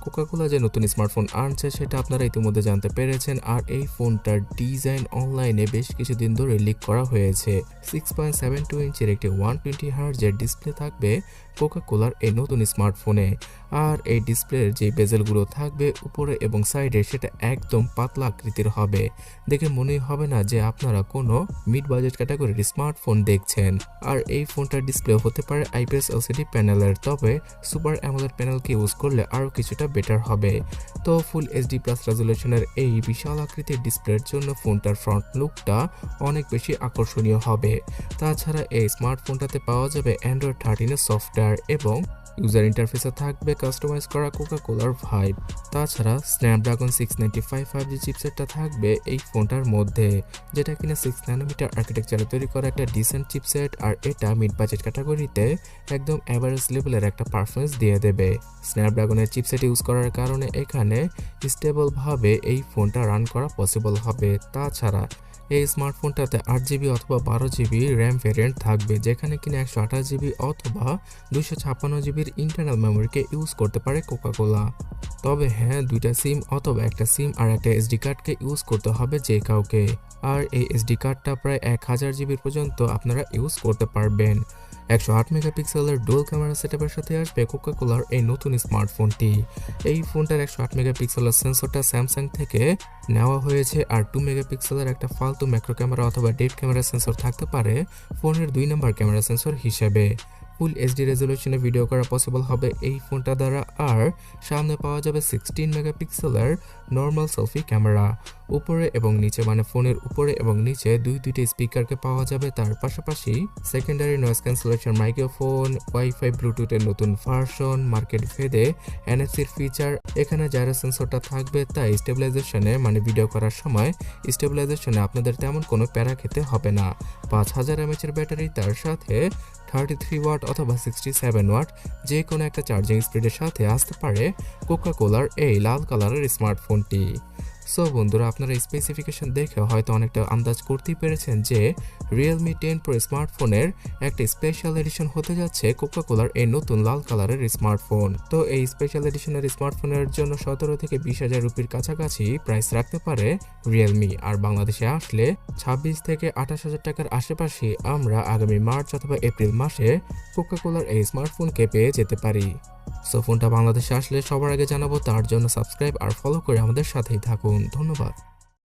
Coca Cola যে নতুন smartphone আনছে সেটা আপনারা ইতিমধ্যে জানতে পেরেছেন। আর এই ফোনটার ডিজাইন অনলাইনে বেশ কিছুদিন ধরে লিক করা হয়েছে। 6.72 ইঞ্চির একটি 120 হার্টজের ডিসপ্লে থাকবে কোকাকোলার এই নতুন স্মার্টফোনে। আর এই ডিসপ্লের যে বেজেলগুলো থাকবে উপরে এবং সাইডে সেটা একদম পাতলা আকৃতির হবে। দেখে মনেই হবে না যে আপনারা কোনো মিড বাজেট ক্যাটাগরির স্মার্টফোন দেখছেন। আর এই ফোনটার ডিসপ্লে হতে পারে আইপিএস এলসিডি প্যানেলের, তবে সুপার অ্যামোলেড প্যানেলকে ইউজ করলে আরও কিছুটা বেটার হবে। তো ফুল এইচডি প্লাস রেজুলেশনের এই বিশাল আকৃতির ডিসপ্লের জন্য ফোনটার ফ্রন্ট লুকটা অনেক বেশি আকর্ষণীয় হবে। তাছাড়া এই স্মার্টফোনটাতে পাওয়া যাবে অ্যান্ড্রয়েড 13 সফটওয়্যার এবং ইউজার ইন্টারফেসে থাকবে কাস্টমাইজ করা কোকাকোলার ভাইব। তাছাড়া স্ন্যাপড্রাগন 695 5G চিপসেটটা থাকবে এই ফোনটার মধ্যে, যেটা কিনা 6 ন্যানোমিটার আর্কিটেকচারে তৈরি করা একটা ডিসেন্ট চিপসেট। আর এটা মিড বাজেট ক্যাটাগরিতে একদম অ্যাভারেজ লেভেলের একটা পারফরমেন্স দিয়ে দেবে। স্ন্যাপড্রাগনের চিপসেট ইউজ করার কারণে এখানে স্টেবলভাবে এই ফোনটা রান করা পসিবল হবে। তাছাড়া এই স্মার্টফোনটাতে 8GB অথবা 12GB র্যাম ভ্যারিয়েন্ট থাকবে, যেখানে কিনা 128GB অথবা 256GBর ইন্টারনাল মেমোরিকে ইউজ করতে পারে কোকাকোলা। তবে হ্যাঁ, দুইটা সিম অথবা একটা সিম আর একটা এসডি কার্ডকে ইউজ করতে হবে যে কাউকে। আর এই এসডি কার্ডটা প্রায় 1000GB পর্যন্ত আপনারা ইউজ করতে পারবেন। 108 মেগাপিক্সেলের ডুয়াল ক্যামেরা সেটআপের সাথে আসবে কোকাকোলার এই নতুন স্মার্টফোনটি। এই ফোনটার 108 মেগাপিক্সেলের সেন্সরটা স্যামসাং থেকে নেওয়া হয়েছে। আর 2 মেগাপিক্সেলের একটা ফালতু ম্যাক্রো ক্যামেরা অথবা ডেপ ক্যামেরা সেন্সর থাকতে পারে ফোনের 2 নম্বর ক্যামেরা সেন্সর হিসেবে। ফুল এইচডি রেজলিউশনে ভিডিও করা পসিবল হবে এই ফোনটা দ্বারা। আর সামনে পাওয়া যাবে 16 মেগাপিক্সেলের নর্মাল সেলফি ক্যামেরা। উপরে এবং নিচে মানে ফোনের উপরে এবং নিচে দুইটি স্পিকারকে পাওয়া যাবে। তার পাশাপাশি secondary noise cancellation microphone, wifi, ব্লুটুথের নতুন ভার্সন, মার্কেট ভেদে এনএফসির ফিচার। এখানে জাইরো সেন্সরটা থাকবে, তাই স্টেবিলাইজেশনে মানে ভিডিও করার সময় স্টেবিলাইজেশনে আপনাদের তেমন কোনো প্যারা খেতে হবে না। 5000 mAh ব্যাটারি, তার সাথে 33 ওয়াট অথবা 67 ওয়াট যে কোনো একটা চার্জিং স্পিডের সাথে আসতে পারে কোকাকোলার এই লাল কালারের স্মার্টফোনটি। সো বন্ধুরা, আপনারা স্পেসিফিকেশন দেখে হয়তো অনেকটা আন্দাজ করতেই পেরেছেন যে Realme 10 Pro স্মার্টফোনের একটা স্পেশাল এডিশন হতে যাচ্ছে কোকাকোলার এই নতুন লাল কালারের স্মার্টফোন। তো এই স্পেশাল এডিশনের স্মার্টফোনের জন্য 17 থেকে 20,000 রুপির কাছাকাছি প্রাইস রাখতে পারে Realme। আর বাংলাদেশে আসলে 26 থেকে 28,000 টাকার আশেপাশে আমরা আগামী মার্চ অথবা এপ্রিল মাসে কোকাকোলার এই স্মার্টফোনকে পেয়ে যেতে পারি। সো ফোনটা বাংলাদেশে আসলে সবার আগে জানাবো, তার জন্য সাবস্ক্রাইব আর ফলো করে আমাদের সাথেই থাকুন। ধন্যবাদ।